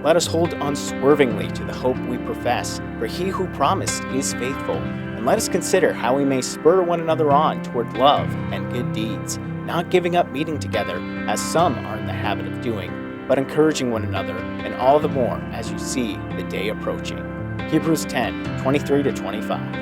Let us hold unswervingly to the hope we profess, for he who promised is faithful. And let us consider how we may spur one another on toward love and good deeds, not giving up meeting together, as some are in the habit of doing, but encouraging one another, and all the more as you see the day approaching. Hebrews 10:23-25.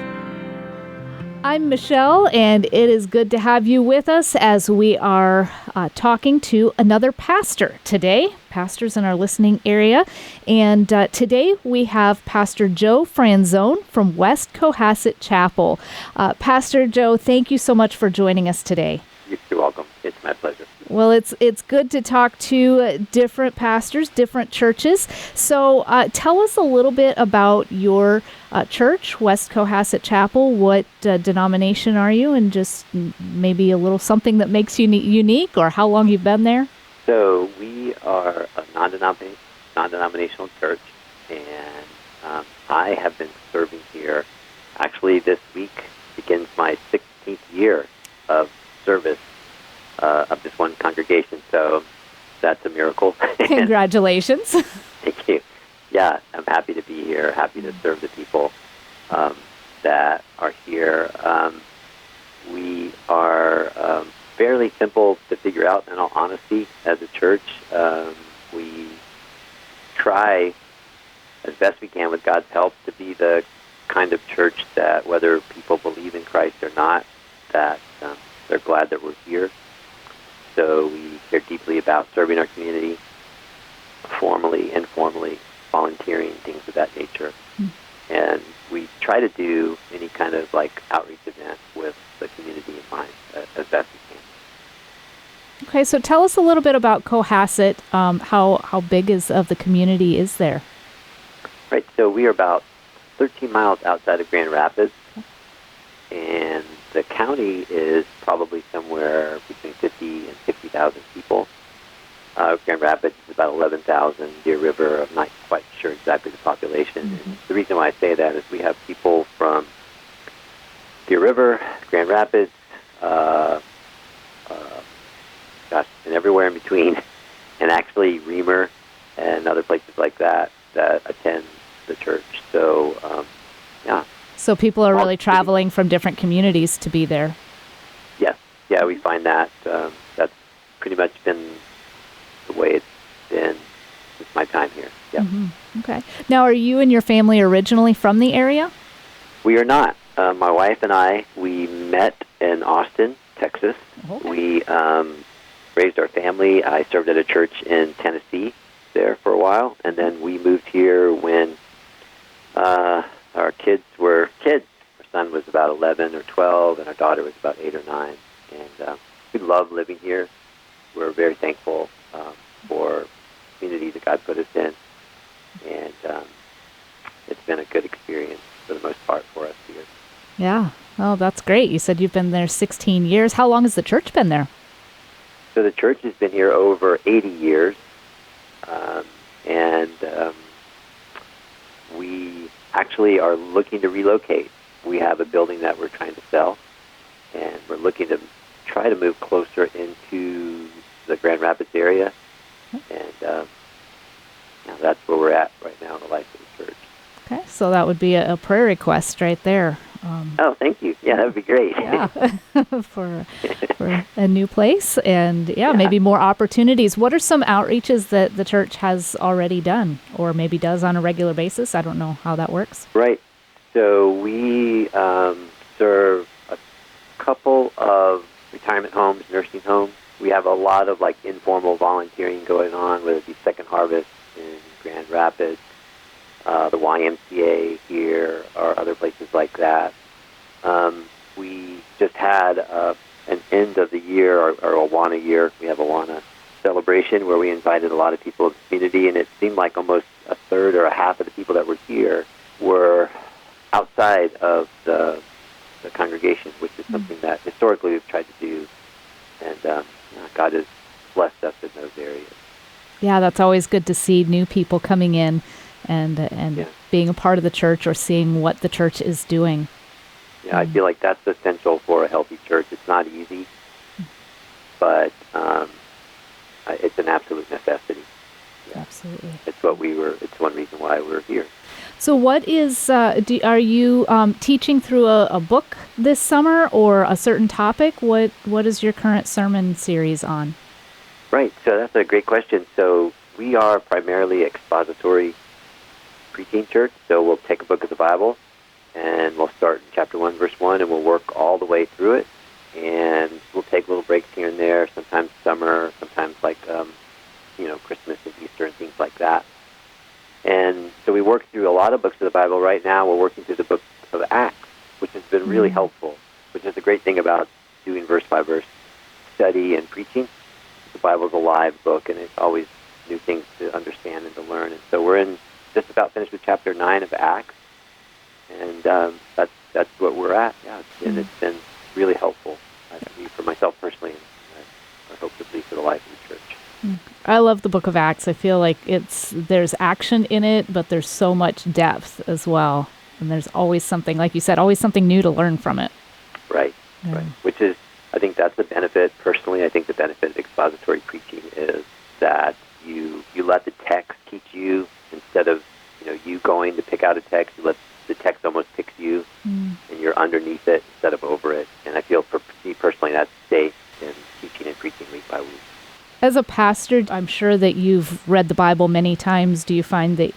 I'm Michelle, and it is good to have you with us as we are talking to another pastor today, pastors in our listening area. And today we have Pastor Joe Franzone from West Cohasset Chapel. Pastor Joe, thank you so much for joining us today. You're welcome. It's my pleasure. Well, it's good to talk to different pastors, different churches. So tell us a little bit about your church, West Cohasset Chapel. What denomination are you? And just maybe a little something that makes you unique, or how long you've been there? So we are a non-denominational church, and I have been serving here. Actually, this week begins my 16th year of service of this one congregation, so that's a miracle. Congratulations. Thank you. Yeah, I'm happy to be here, happy to serve the people that are here. We are fairly simple to figure out, in all honesty, as a church. We try, as best we can with God's help, to be the kind of church that, whether people believe in Christ or not, that they're glad that we're here. So we care deeply about serving our community, formally, informally, volunteering, things of that nature. And we try to do any kind of outreach event with the community in mind as best we can. Okay, so tell us a little bit about Cohasset. How big of the community is there? Right, so we are about 13 miles outside of Grand Rapids, and the county is probably somewhere between 50 and 60,000 people. Grand Rapids is about 11,000. Deer River, I'm not quite sure exactly the population. Mm-hmm. And the reason why I say that is we have people from Deer River, Grand Rapids, and everywhere in between, and actually Reamer and other places like that attend the church. So, yeah. So people are really traveling from different communities to be there. Yes. Yeah, we find that. That's pretty much been the way it's been since my time here. Yeah. Mm-hmm. Okay. Now, are you and your family originally from the area? We are not. My wife and I, we met in Austin, Texas. Okay. We raised our family. I served at a church in Tennessee there for a while, and then we moved here when our kids were kids. Our son was about 11 or 12, and our daughter was about 8 or 9. And we love living here. We're very thankful for the community that God put us in. And it's been a good experience for the most part for us here. Yeah. Oh, that's great. You said you've been there 16 years. How long has the church been there? So the church has been here over 80 years. And we actually are looking to relocate. We have a building that we're trying to sell, and we're looking to try to move closer into the Grand Rapids area. And that's where we're at right now in the life of the church. Okay, so that would be a prayer request right there. Oh, thank you. Yeah, that would be great. Yeah, for a new place and maybe more opportunities. What are some outreaches that the church has already done or maybe does on a regular basis? I don't know how that works. Right. So we serve a couple of retirement homes, nursing homes. We have a lot of informal volunteering going on, whether it be Second Harvest in Grand Rapids, the YMCA here, or other places like that. We just had an end of the year, or Awana year. We have Awana celebration where we invited a lot of people in the community, and it seemed like almost a third or a half of the people that were here were outside of the congregation, which is something that historically we've tried to do, and God has blessed us in those areas. Yeah, that's always good to see new people coming in and being a part of the church or seeing what the church is doing. Yeah, I feel like that's essential for a healthy church. It's not easy, but it's an absolute necessity. Yeah. Absolutely. It's one reason why we're here. So what is, are you teaching through a book this summer or a certain topic? What is your current sermon series on? Right. So that's a great question. So we are primarily expository preaching church. So we'll take a book of the Bible and we'll start in chapter 1, verse 1, and we'll work all the way through it. And we'll take little breaks here and there, sometimes summer, sometimes like, Christmas and Easter and things like that. And so we work through a lot of books of the Bible. Right now we're working through the book of Acts, which has been really helpful, which is the great thing about doing verse-by-verse study and preaching. The Bible's a live book, and it's always new things to understand and to learn. And so we're just about finished with chapter 9 of Acts, and that's what we're at. Yeah, and it's been really helpful for myself personally, and I hope to be for the life of the church. I love the book of Acts. I feel like there's action in it, but there's so much depth as well. And there's always something, like you said, always something new to learn from it. Right, right. Which is, I think that's the benefit, personally, I think the benefit of expository preaching is that you let the text teach you instead of, you going to pick out a text. You let the text almost pick you, and you're underneath it instead of over it. And I feel, for me personally, that's safe in teaching and preaching week by week. As a pastor, I'm sure that you've read the Bible many times. Do you find that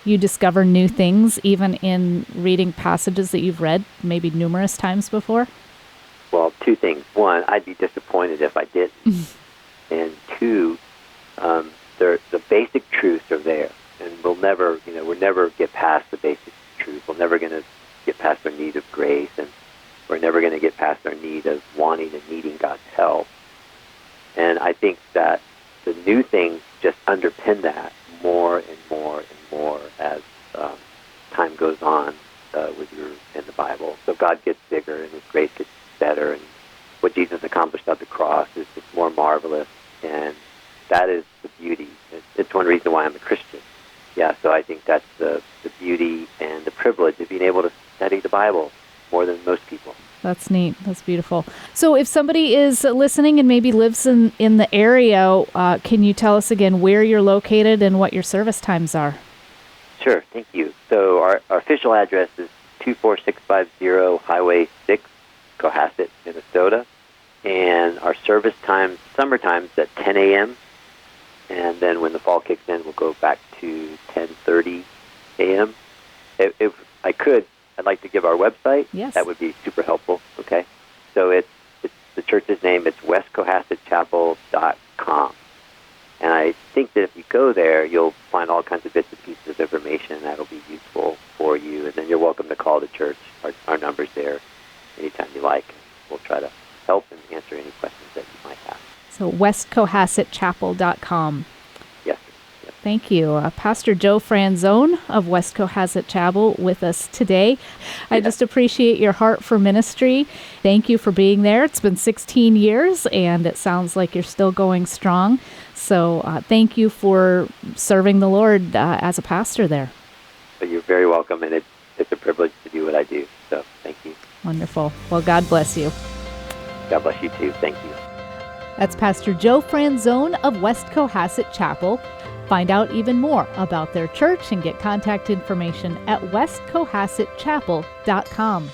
you discover new things even in reading passages that you've read maybe numerous times before? Well, two things. One, I'd be disappointed if I didn't. And two, the basic truths are there. And we'll never get past the basic truth. We're never going to get past our need of grace, and we're never going to get past our need of wanting and needing God's help. And I think that the new things just underpin that more and more and more as time goes on in the Bible. So God gets bigger and His grace gets better, and what Jesus accomplished at the cross is just more marvelous. And that is the beauty. It's one reason why I'm a Christian. Yeah, so I think that's the beauty and the privilege of being able to study the Bible more than most people. That's neat. That's beautiful. So if somebody is listening and maybe lives in the area, can you tell us again where you're located and what your service times are? Sure. Thank you. So our official address is 24650 Highway 6, Cohasset, Minnesota. And our service times, summer times, at 10 a.m. And then when the fall kicks in, we'll go back to 10:30 a.m. If I could, I'd like to give our website. Yes. That would be super helpful. Okay. So it's the church's name. It's westcohassetchapel.com. And I think that if you go there, you'll find all kinds of bits and pieces of information that'll be useful for you. And then you're welcome to call the church. Our number's there anytime you like. We'll try to help and answer any questions that you might have. So westcohassetchapel.com. Yes. Thank you. Pastor Joe Franzone of West Cohasset Chapel with us today. I just appreciate your heart for ministry. Thank you for being there. It's been 16 years, and it sounds like you're still going strong. So thank you for serving the Lord as a pastor there. You're very welcome, and it's a privilege to do what I do. So thank you. Wonderful. Well, God bless you. God bless you too. Thank you. That's Pastor Joe Franzone of West Cohasset Chapel. Find out even more about their church and get contact information at westcohassetchapel.com.